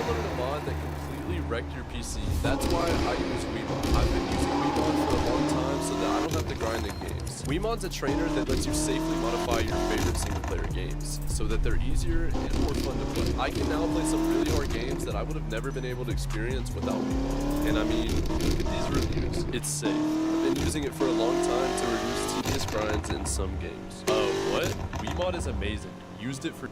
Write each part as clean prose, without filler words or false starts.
downloaded a mod that completely wrecked your PC, that's why I use Wiimod. I've been using Wiimod for a long time so that I don't have to grind in games. Wiimod's a trainer that lets you safely modify your favorite single-player games so that they're easier and more fun to play. I can now play some really hard games that I would have never been able to experience without Wiimod. And I mean, look at these reviews. It's safe. I've been using it for a long time to reduce tedious grinds in some games. Oh, what? Wiimod is amazing. Used it for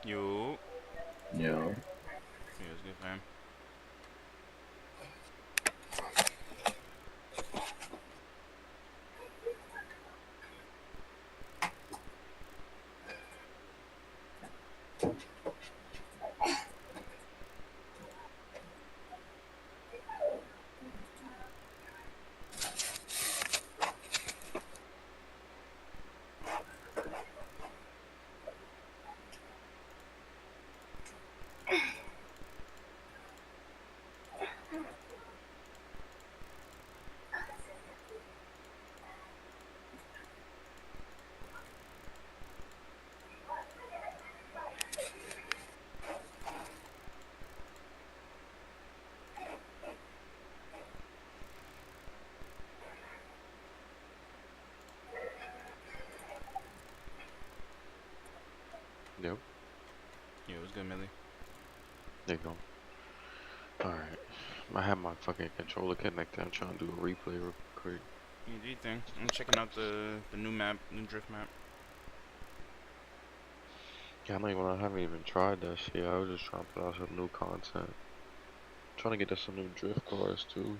Yo. Yo. Yeah, it's good, fam. Yep. Yo, it's good, Millie. There you go. Alright. I have my fucking controller connected. I'm trying to do a replay real quick. You do your thing. I'm checking out the new map, new drift map. Yeah, I haven't even tried that shit. I was just trying to put out some new content. Trying to get us some new drift cars too.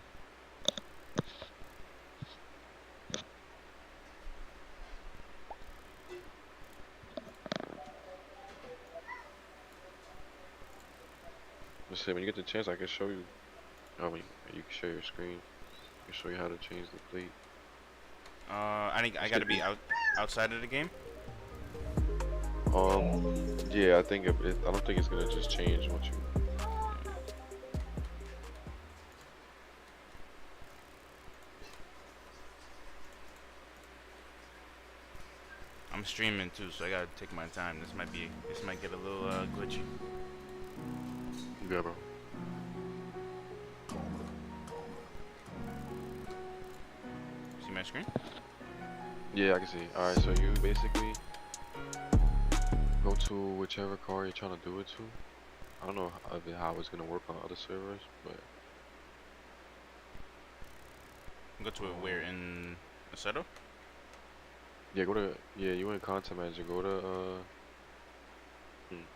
Let's see, when you get the chance, I can show you. I mean, you can share your screen. I can show you how to change the plate. I think I gotta be outside of the game. Yeah, I think I don't think it's gonna just change once you. I'm streaming too, so I gotta take my time. This might get a little glitchy. Yeah, bro. See my screen? Yeah, I can see. All right, so you basically go to whichever car you're trying to do it to. I don't know how it's gonna work on other servers, but Go to it where in Aceto? yeah, you in Content Manager. Go to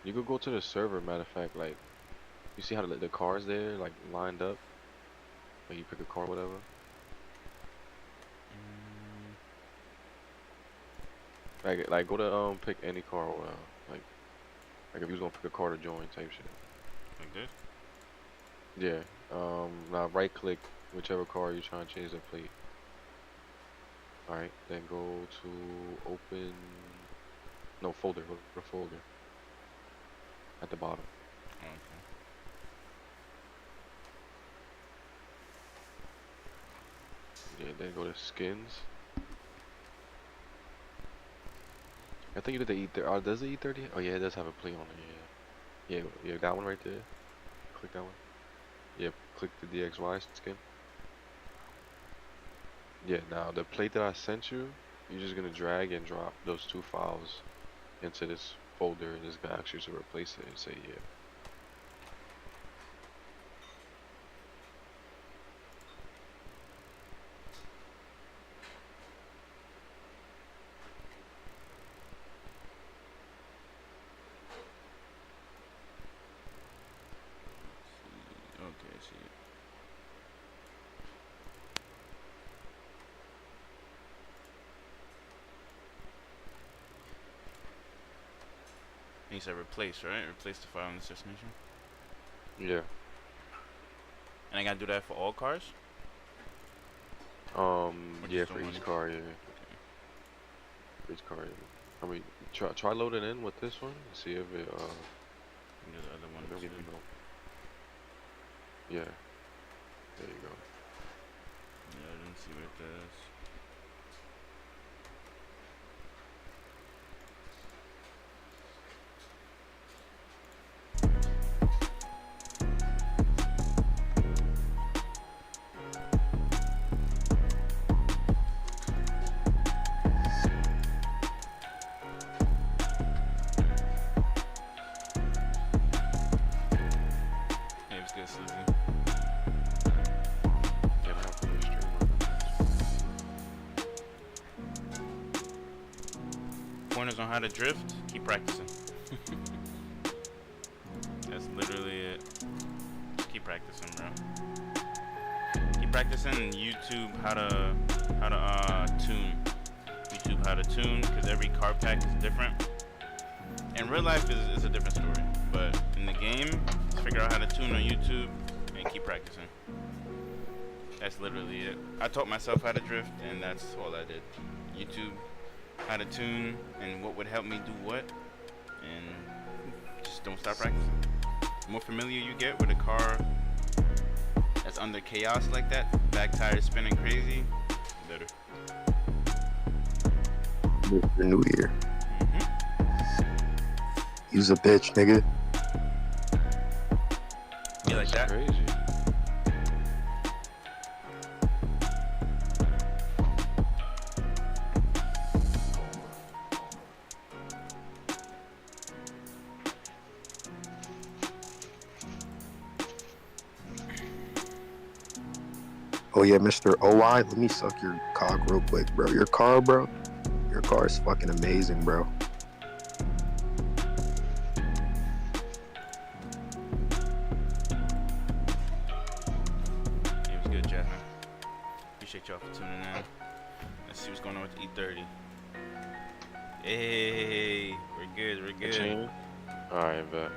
you could go to the server. Matter of fact, like you see how the cars there like lined up. Like you pick a car, whatever. Like go to pick any car or like if you was gonna pick a car to join type shit. Like this? Yeah. Now right click whichever car you're trying to change the plate. Alright, then go to open folder, go to folder. At the bottom. Okay. Yeah, then go to skins. I think you did the E30. Does the E30? Oh yeah, it does have a plate on it. Yeah, yeah, that one right there. Click that one. Yep, click the DXY skin. Yeah, now the plate that I sent you, you're just gonna drag and drop those two files into this folder, and it's gonna ask you to replace it and say yeah. Okay, I see it. And you said replace, right? Replace the file in this destination. Yeah. And I gotta do that for all cars? Yeah, just for the each one? car, yeah. Okay. For each car, yeah. I mean, try loading in with this one and see if it And the other one it'll too. give you no. Yeah. There you go. Yeah, I didn't see what it does. Hey, what's good, Susie? Get out from the stream. Pointers on how to drift, keep practicing. That's literally it. Just keep practicing, bro. Keep practicing YouTube how to tune. YouTube how to tune, because every car pack is different. In real life is a different story, but in the game, just figure out how to tune on YouTube and keep practicing. That's literally it. I taught myself how to drift, and that's all I did. YouTube, how to tune, and what would help me do what, and just don't stop practicing. The more familiar you get with a car that's under chaos like that, back tires spinning crazy, the better. Mr. New Year. Mm-hmm. You's a bitch, nigga. You like that? Crazy. Oh yeah, Mr. OI, let me suck your cock real quick, bro. Your car, bro. Your car is fucking amazing, bro. It was good, Jasmine. Appreciate y'all for tuning in. Let's see what's going on with the E30. Hey, we're good, we're good. Chain? Alright, bet.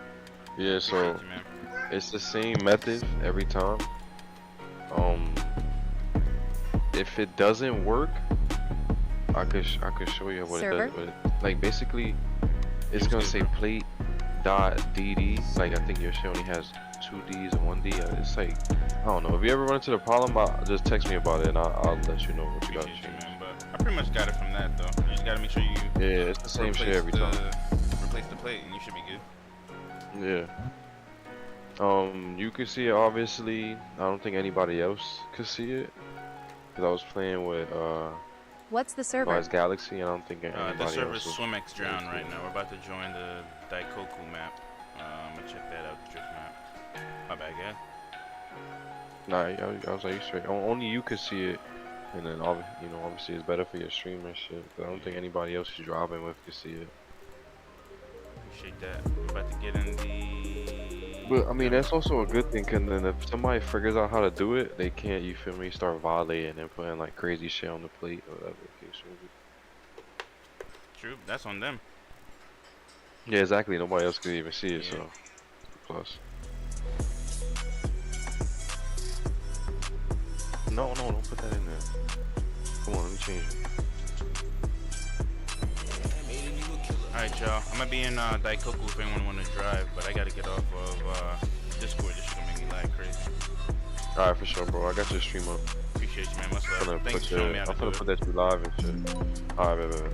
Yeah, so Appreciate you, man. it's the same method every time. if it doesn't work, I could show you what Server? it does. But like basically, it's gonna say plate dot dd. Like I think your shit only has 2 Ds and 1 D. It's like I don't know. If you ever run into the problem, just text me about it and I'll let you know what you gotta Appreciate you, change. man. But I pretty much got it from that though. You just gotta make sure you Yeah, it's the same shit replace every time. replace the plate and you should be good. Yeah. You can see it obviously. I don't think anybody else could see it. Cause I was playing with What's the server? Noise Galaxy and I don't think anybody The server is else was. SwimX Drown right now. We're about to join the Daikoku map. I'm gonna check that out, the drift map. My bad, guy. Nah, I was like, you straight. Only you could see it, and then obviously it's better for your stream and shit. 'Cause I don't think anybody else you're dropping with could see it. Appreciate that. We're about to get in the. But I mean, that's also a good thing, cause then if somebody figures out how to do it, they can't. You feel me? Start violating and putting like crazy shit on the plate or whatever the case may be. True, that's on them. Yeah, exactly. Nobody else could even see it, Yeah. so plus. No, don't put that in there. Come on, let me change it. Alright, y'all. I'm gonna be in Daikoku if anyone wanna drive, but I gotta get off of Discord. This shit gonna make me lag crazy. Alright, for sure, bro. I got your stream up. Appreciate you, man. Much I'm love. Thanks for showing me how gonna to do put it. that you live and shit. Alright, baby.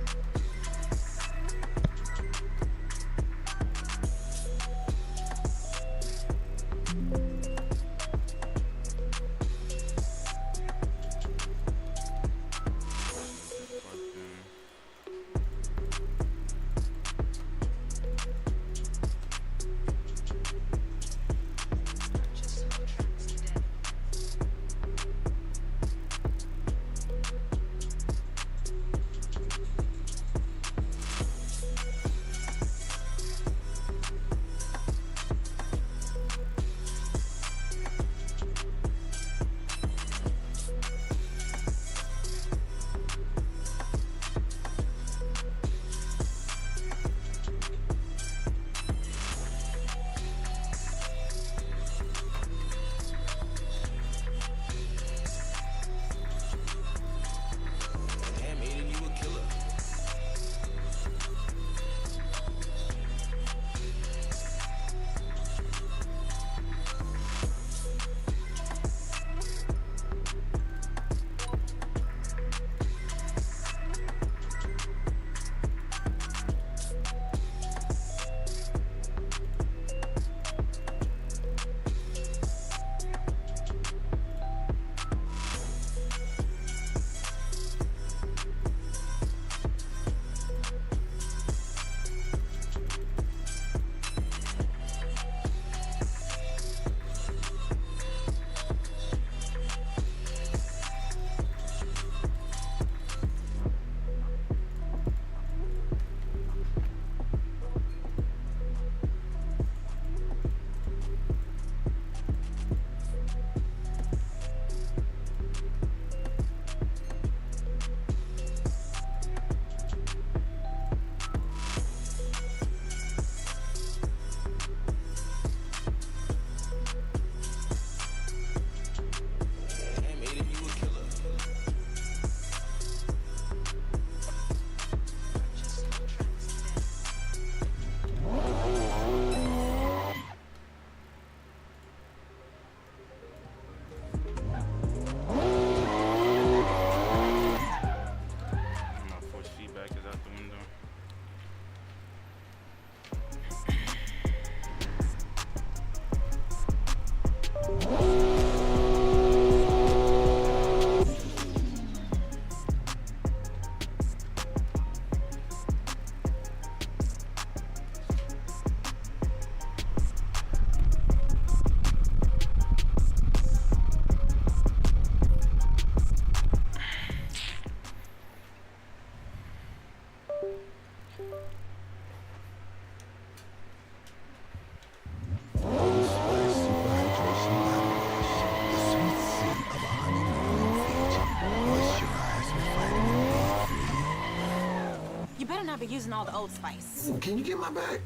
Be using all the Old Spice. Ooh, can you get my bag?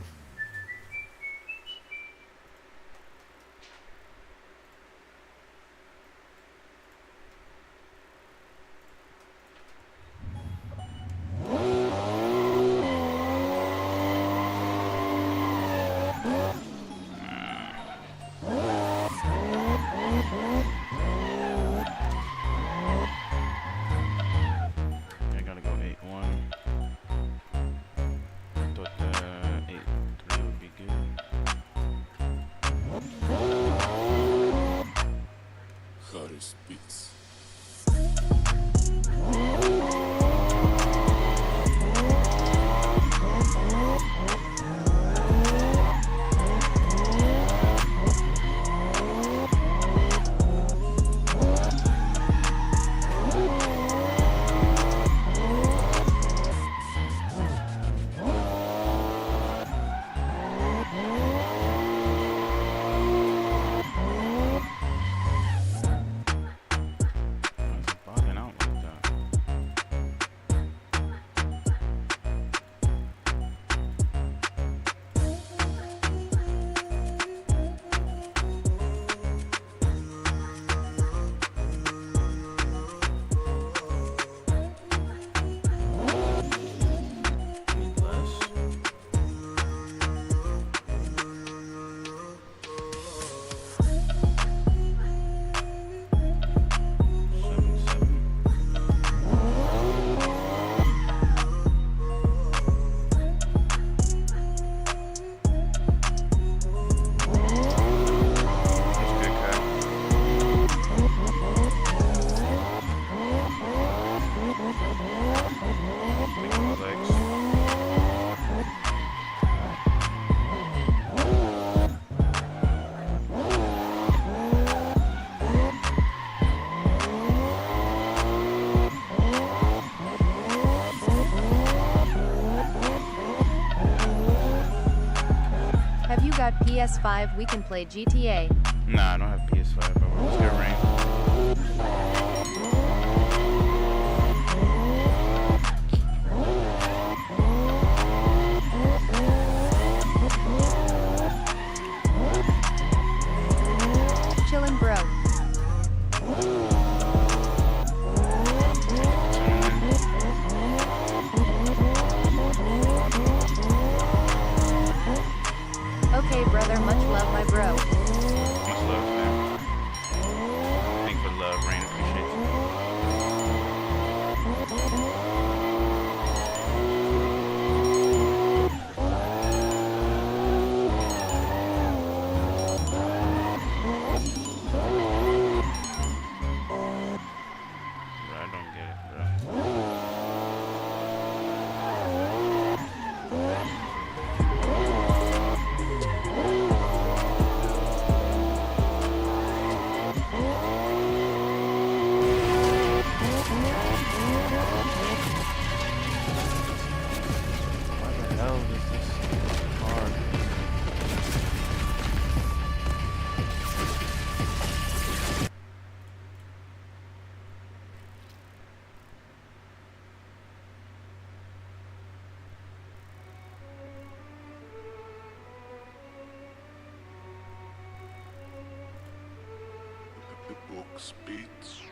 PS5, we can play GTA. Nah, I don't have PS5, but let's get ranked. Chillin', bro. Okay, brother, much love, my bro. Much love, man. Thanks for the love, Rain. Appreciate you. Bro, I don't get it, bro. Why the hell is this hard? The book speaks.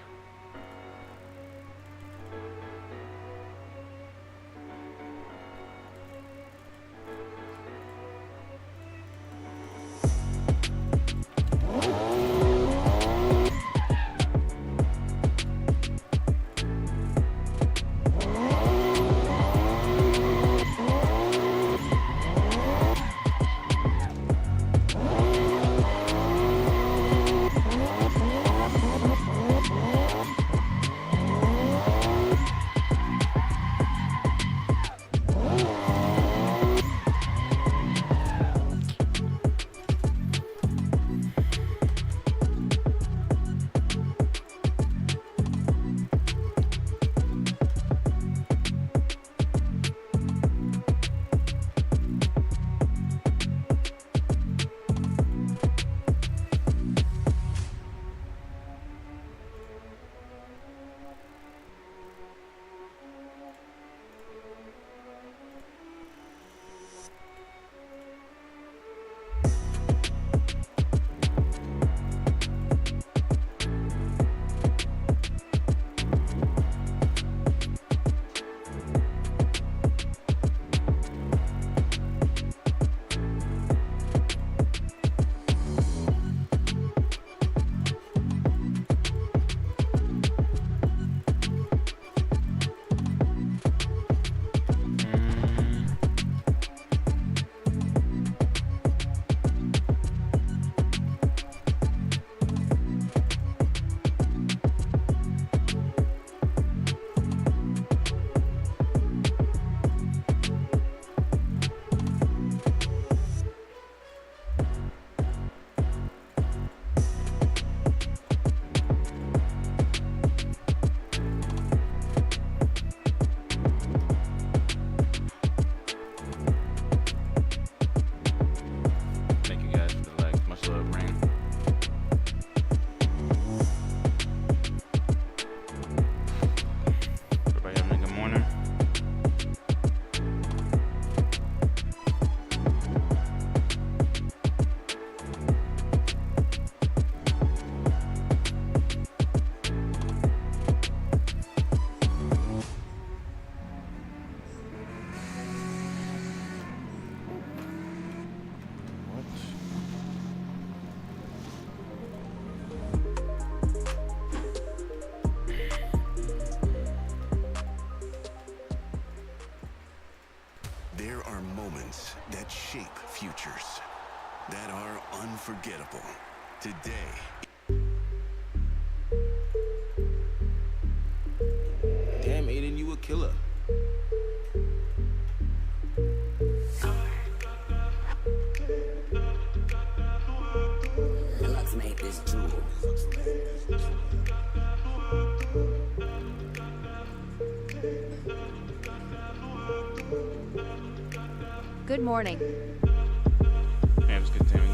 Thank you guys for the likes. Much love, Rain. Everybody having a good morning. What? There are moments that shape futures, that are unforgettable. Today, Damn, Aiden, you a killer. Lux made this jewel. Good morning. Yeah, it was good. Good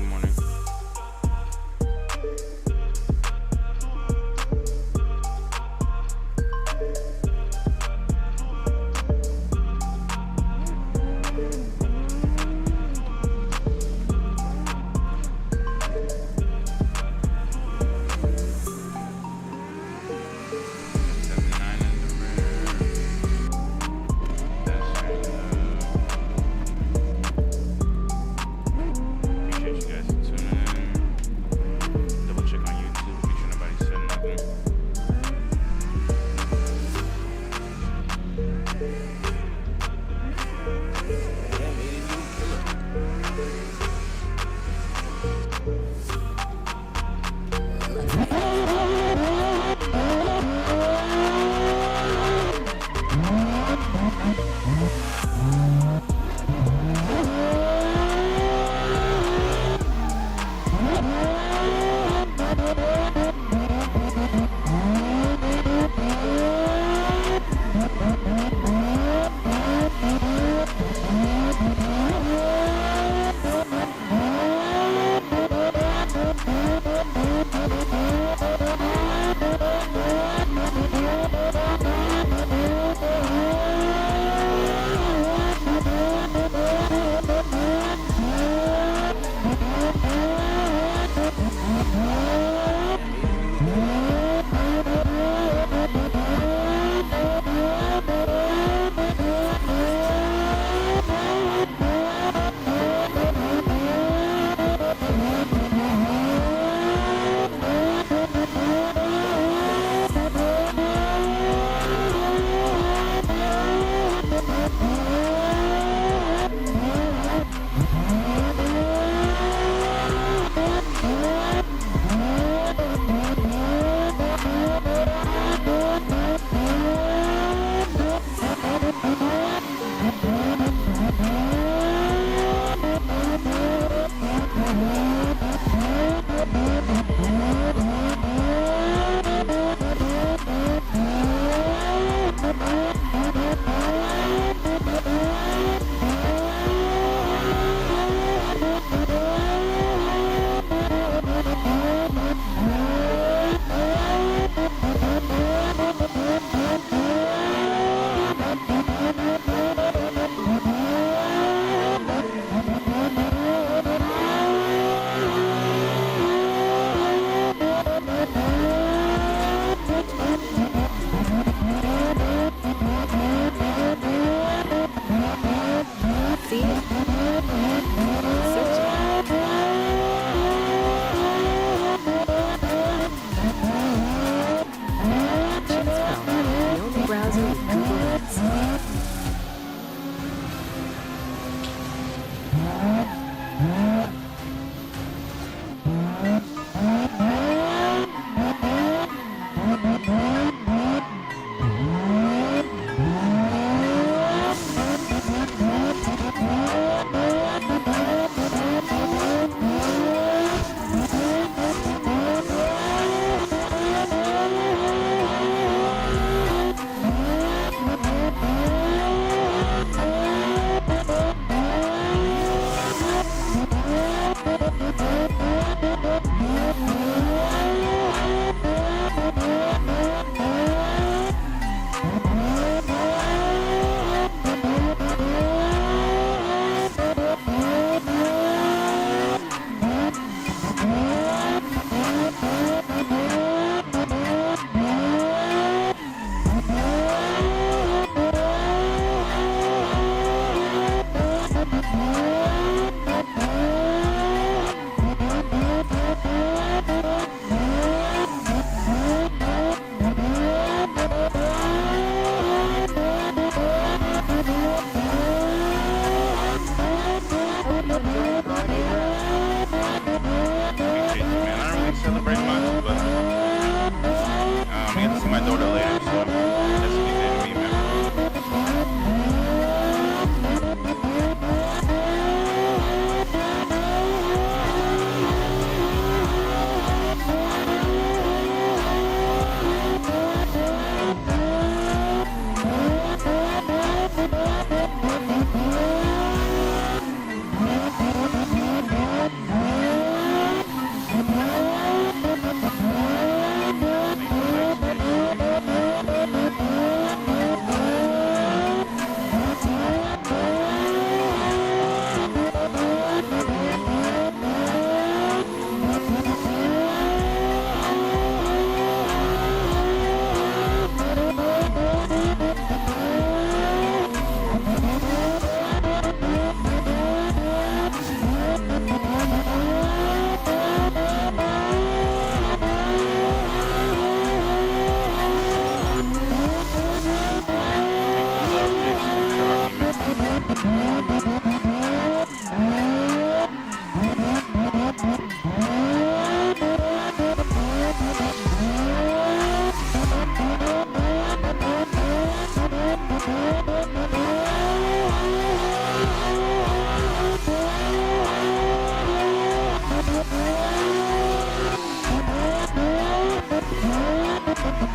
Either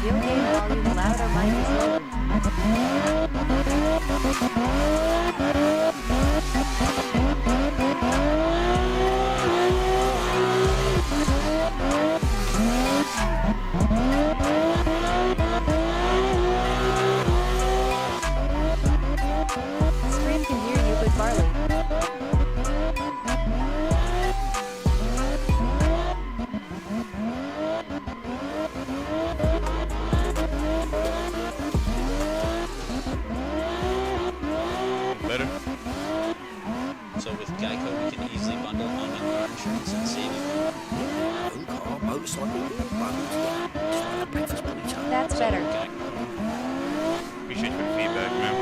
your game volume loud or mine is low. Scream can hear you but barley. Better? So with Geico, we can easily bundle home and car insurance and save you. Home, car, motorcycle, bundle together. Just like a breakfast burrito. That's better. Appreciate your feedback, man.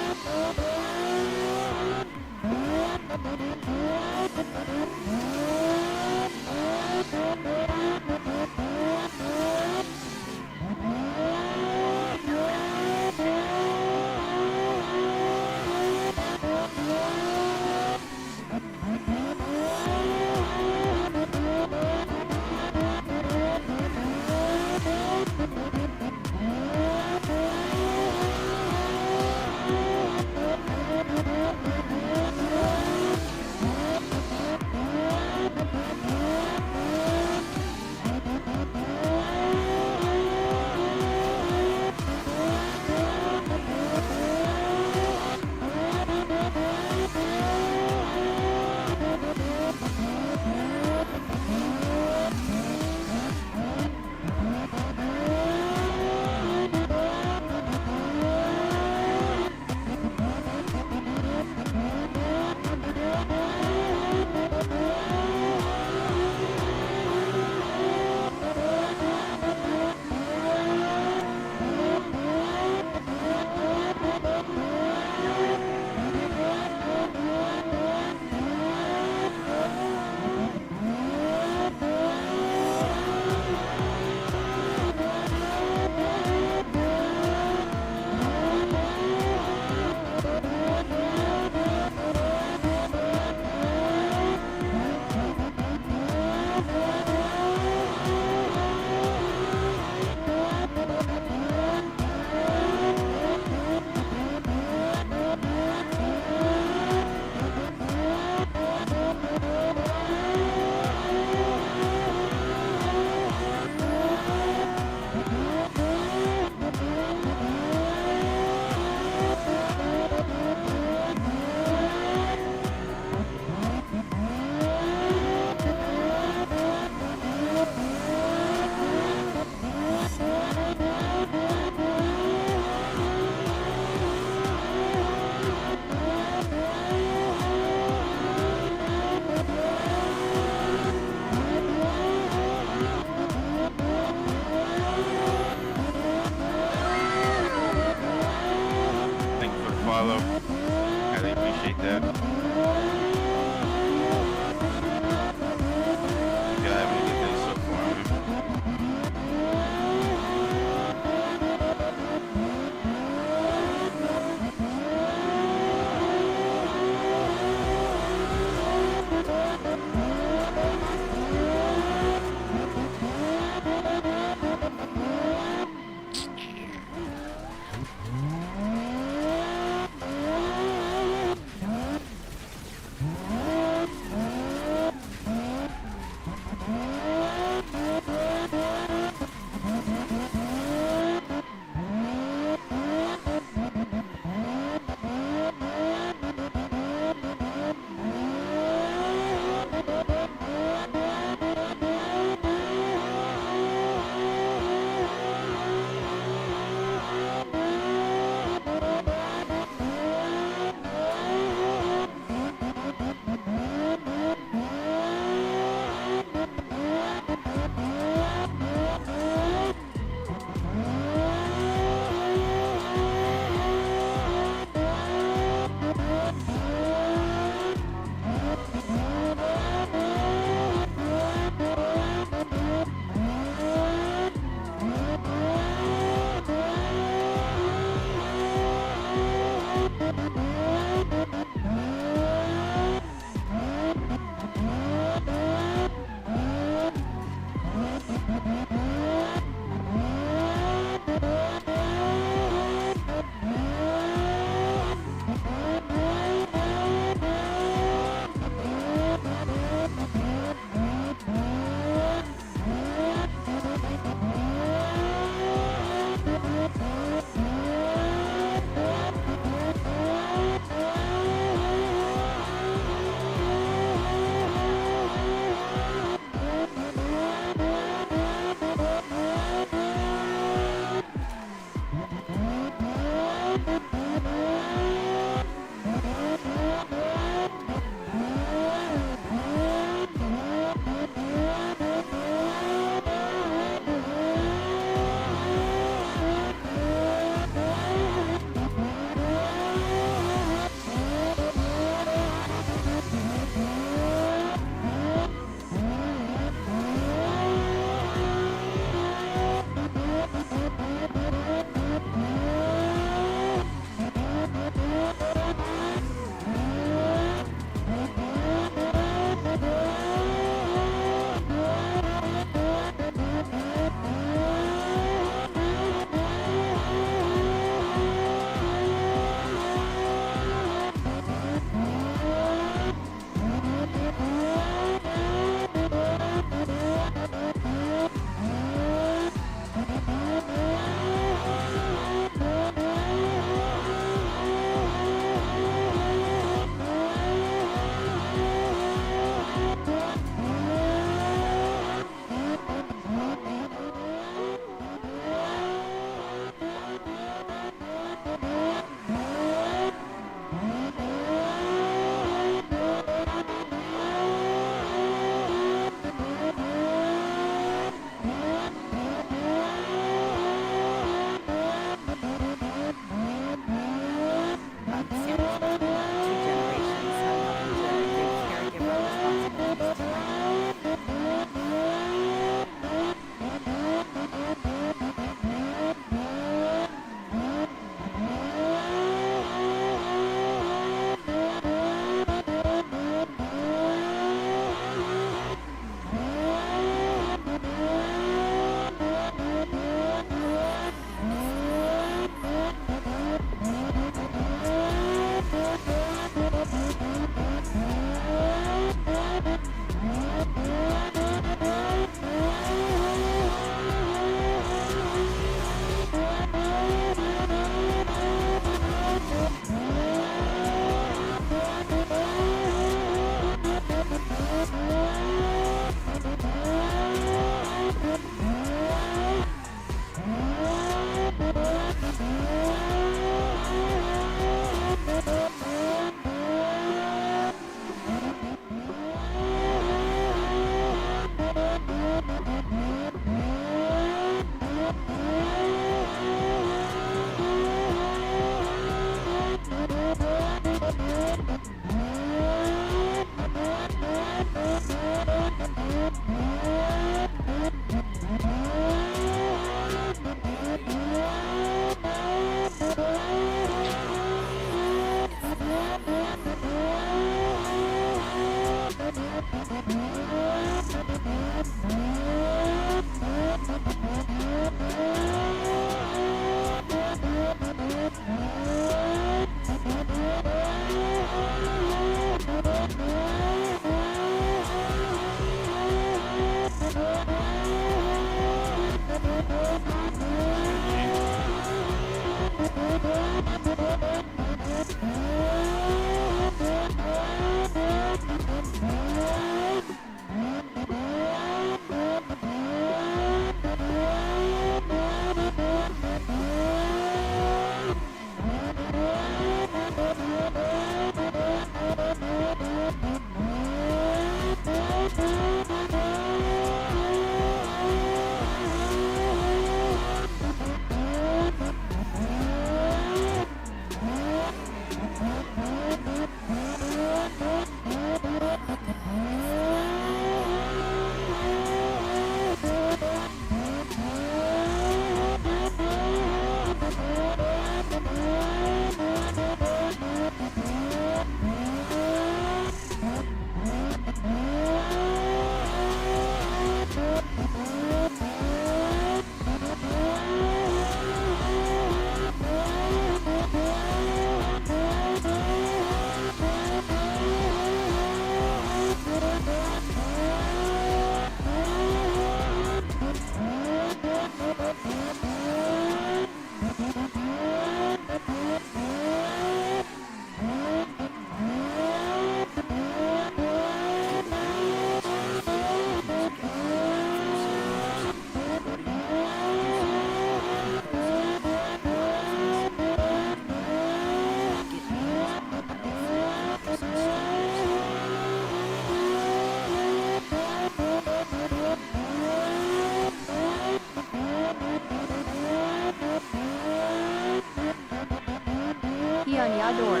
On Yador.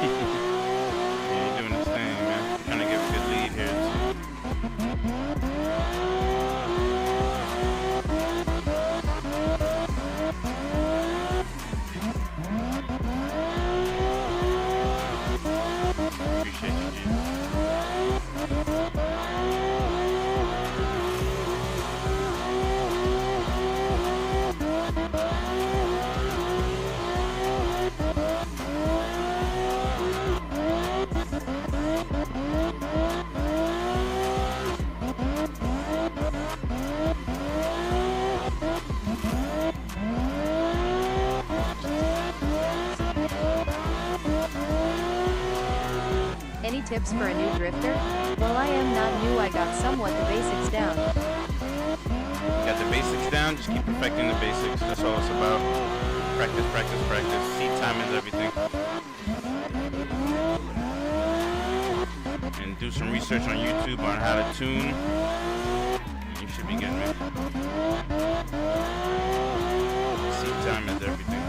Yeah, you're doing this thing, man. Trying to get a good lead here. Appreciate you, G. Any tips for a new drifter? Well, I am not new, I got somewhat the basics down. Got the basics down, just keep perfecting the basics. That's all it's about. Practice, practice, practice. Seed time is everything. And do some research on YouTube on how to tune. You should be good, man. Seed time is everything.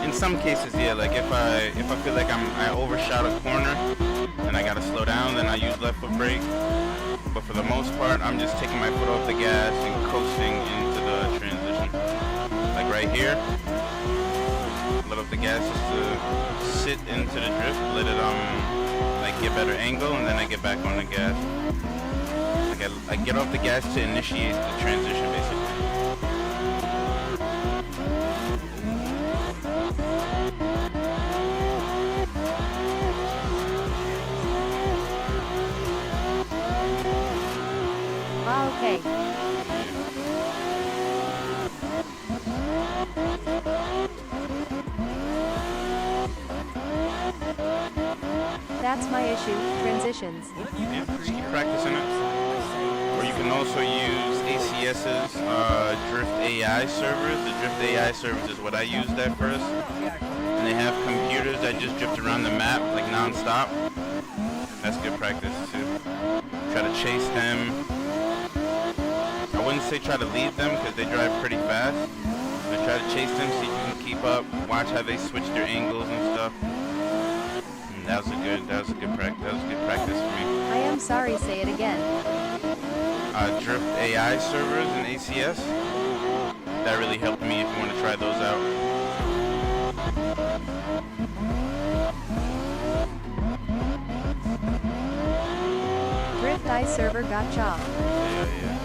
In some cases, yeah. Like if I feel like I overshot a corner and I gotta slow down, then I use left foot brake. But for the most part, I'm just taking my foot off the gas and coasting into the transition. Like right here, let off the gas just to sit into the drift, let it like get better angle, and then I get back on the gas. Like I get off the gas to initiate the transition, basically. Okay. That's my issue, transitions. Yeah, just keep practicing it. Or you can also use ACS's Drift AI servers. The Drift AI servers is what I used at first. And they have computers that just drift around the map like non-stop. That's good practice too. Try to chase them. I wouldn't say try to lead them because they drive pretty fast. But try to chase them so you can keep up. Watch how they switch their angles and stuff. And that was a good practice. That was good practice for me. I am sorry, say it again. Drift AI servers and ACS. That really helped me if you want to try those out. Drift Eye server got chopped. Yeah.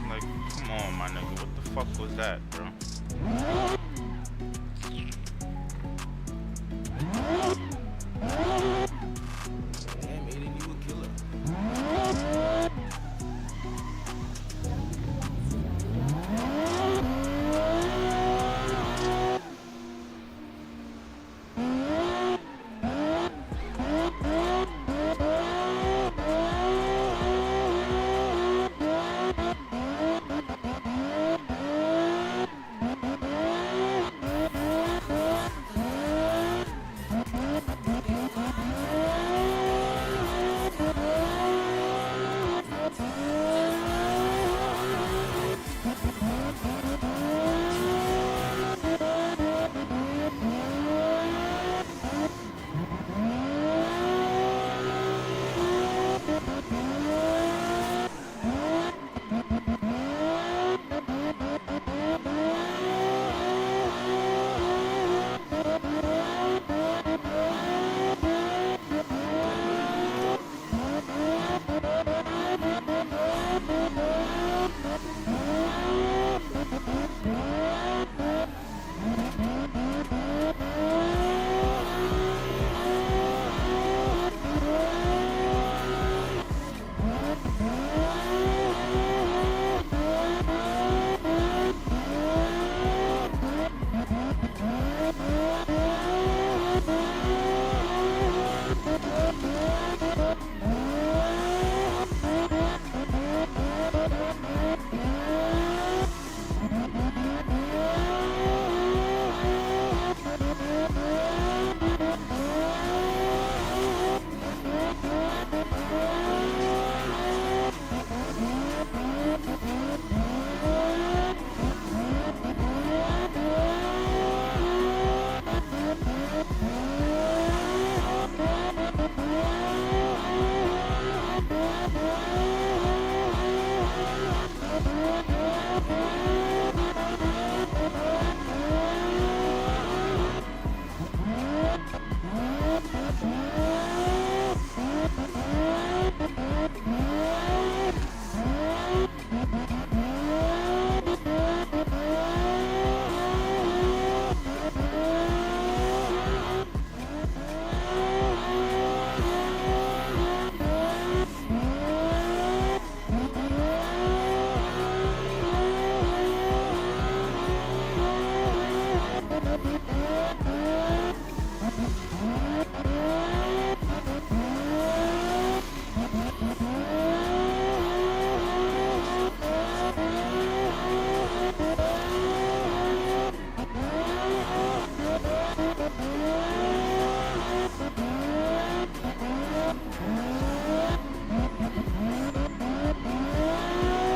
Like, come on, my nigga. What the fuck was that, bro? Damn, Aiden, you a killer.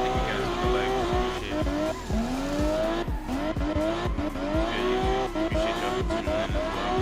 Thank you guys for the likes. Appreciate it. Good YouTube. Appreciate y'all for tuning in as well.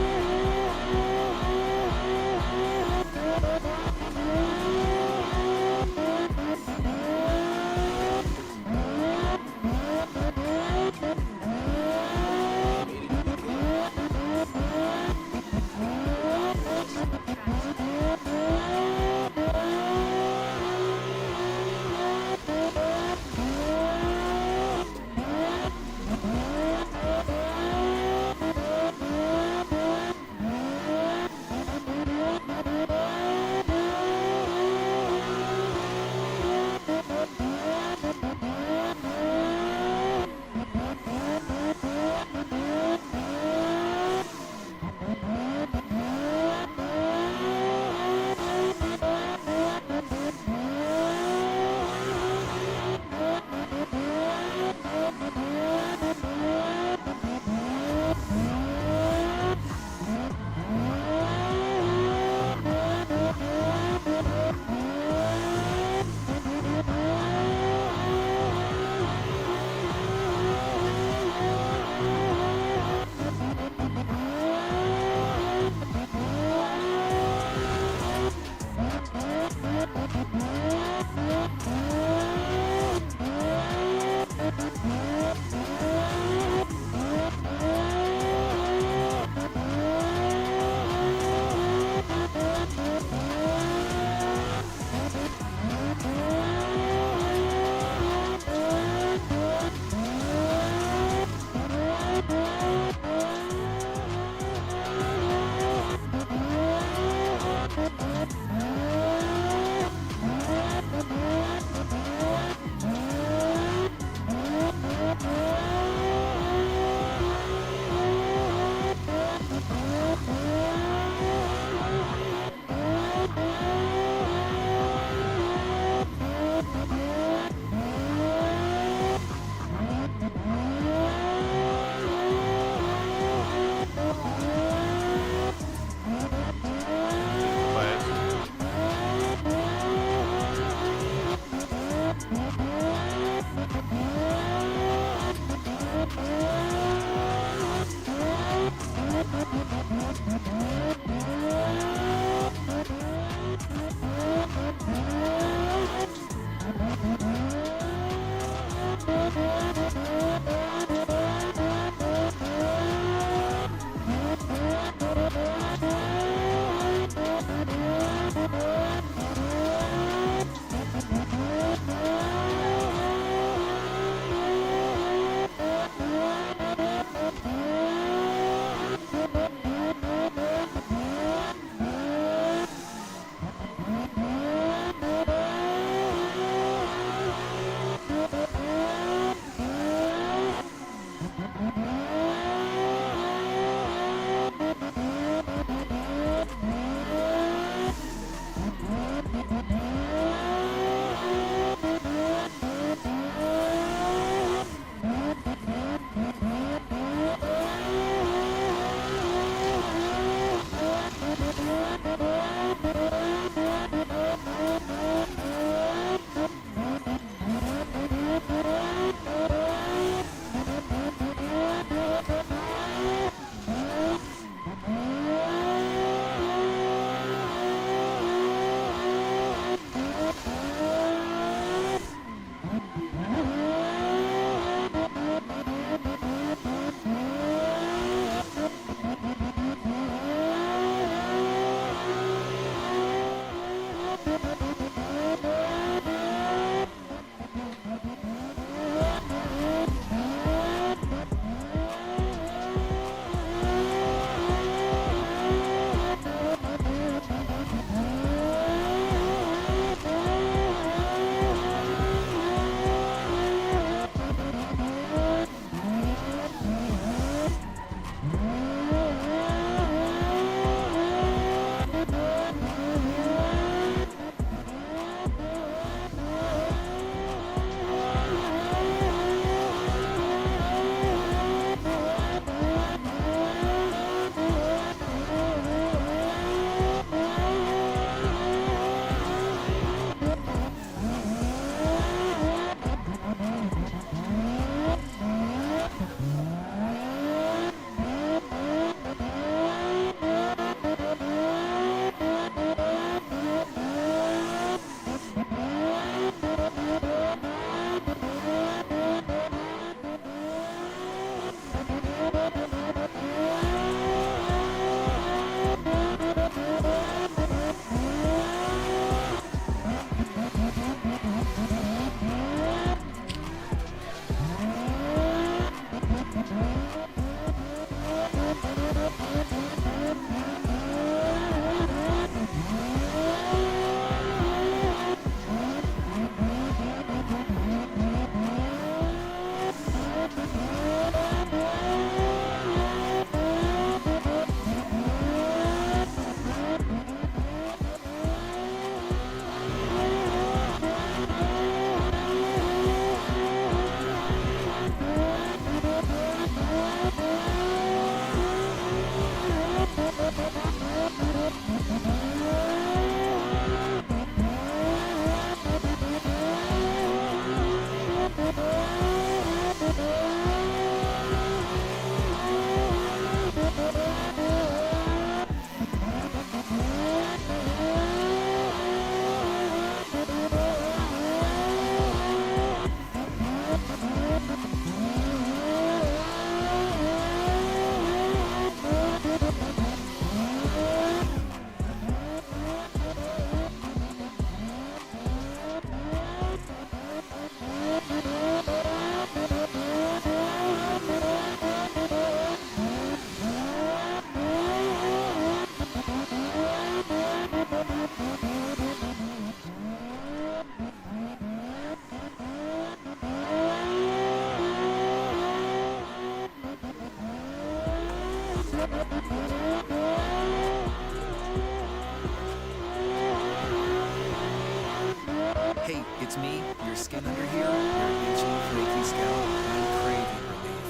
It's me, your skin under here, your itchy, flaky scalp. I'm craving relief.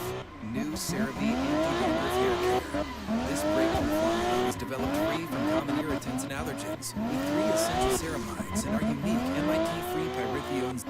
New CeraVe Anti-Dandruff Hair Care. This breakthrough formula was developed free from common irritants and allergens with 3 essential ceramides and our unique MIT-free pyrithiones.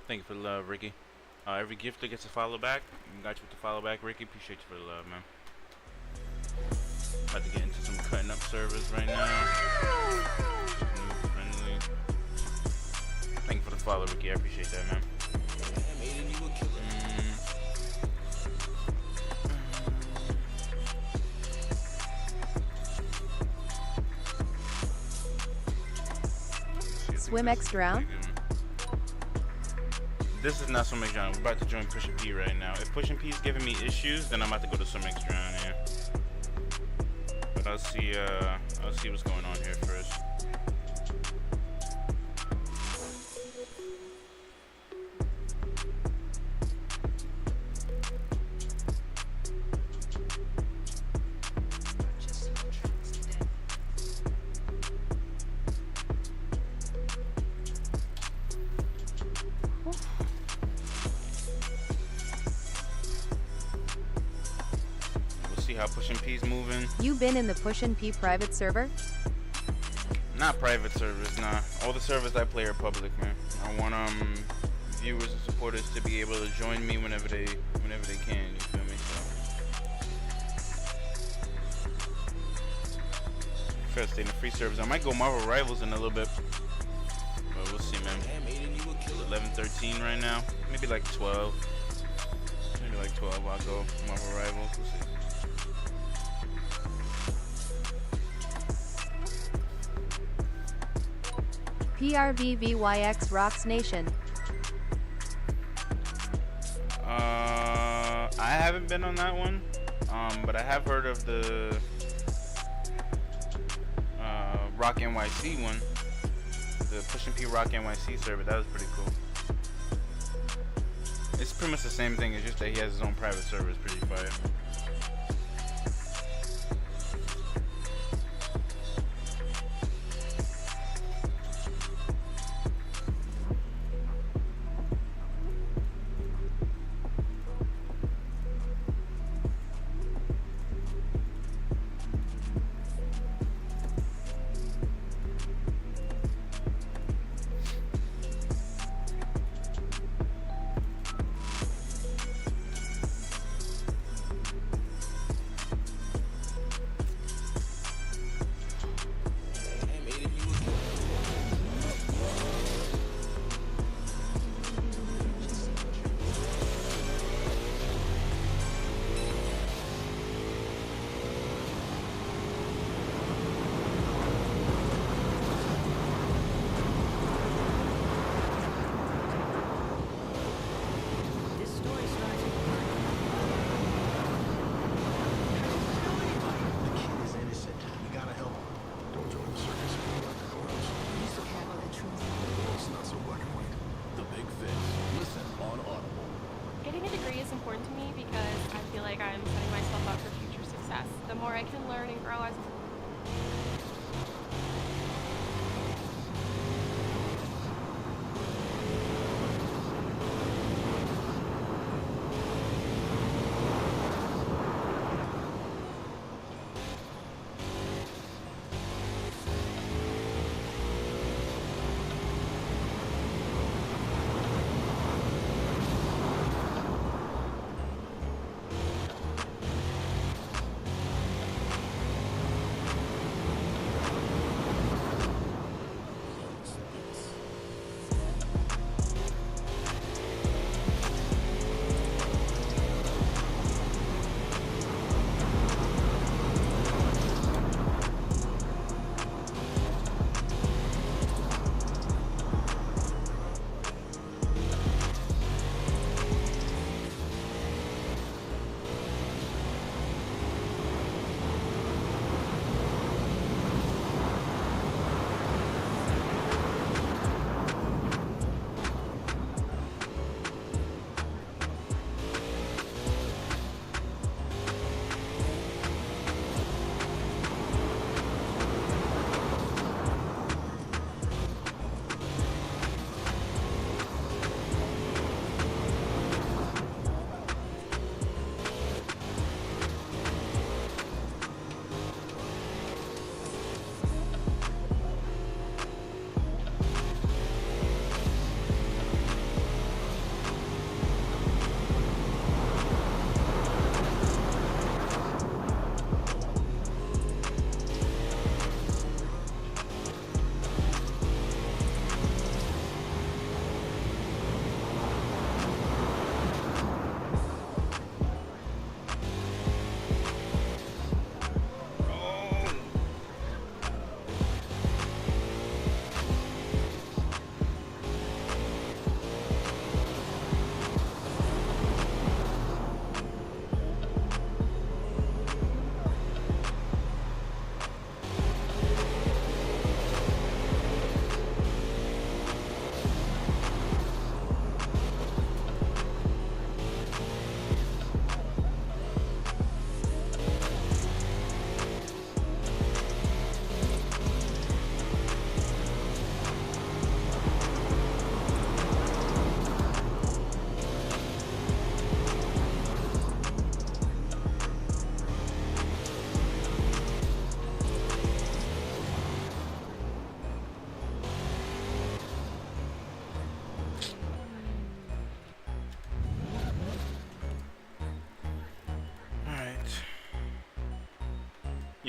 Thank you for the love, Ricky. Every gifter gets a follow back. Got you with the follow back, Ricky. Appreciate you for the love, man. About to get into some cutting up service right now. New friendly. Thank you for the follow, Ricky. I appreciate that, man. Swim X drown? This is not Swim X drown. We're about to join Pushin P right now. If Pushin P is giving me issues, then I'm about to go to Swim X drown here. But I'll see what's going on here first. how Push and P's moving. You been in the Push and P private server? Not private servers, nah. All the servers I play are public, man. I want viewers and supporters to be able to join me whenever they can. You feel me? So try to stay in the free servers. I might go Marvel Rivals in a little bit, but we'll see, man. 11-13 right now. Maybe like 12. Maybe like 12. I'll go Marvel Rivals. We'll see. PRVVYX Rocks Nation. I haven't been on that one, but I have heard of the Rock NYC one, the Push and P Rock NYC server. That was pretty cool. It's pretty much the same thing. It's just that he has his own private server. It's pretty fire. Getting a degree is important to me because I feel like I'm setting myself up for future success. The more I can learn and grow as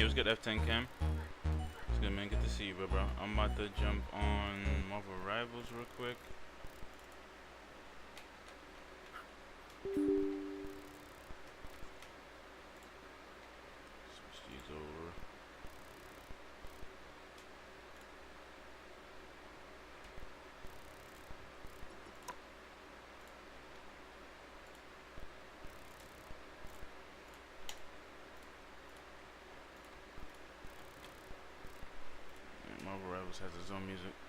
Yeah, it was good, F10 Cam. It's good, man. Good to see you, bro. I'm about to jump on Marvel Rivals real quick. Switch these over. Marvel Rivals has its own music.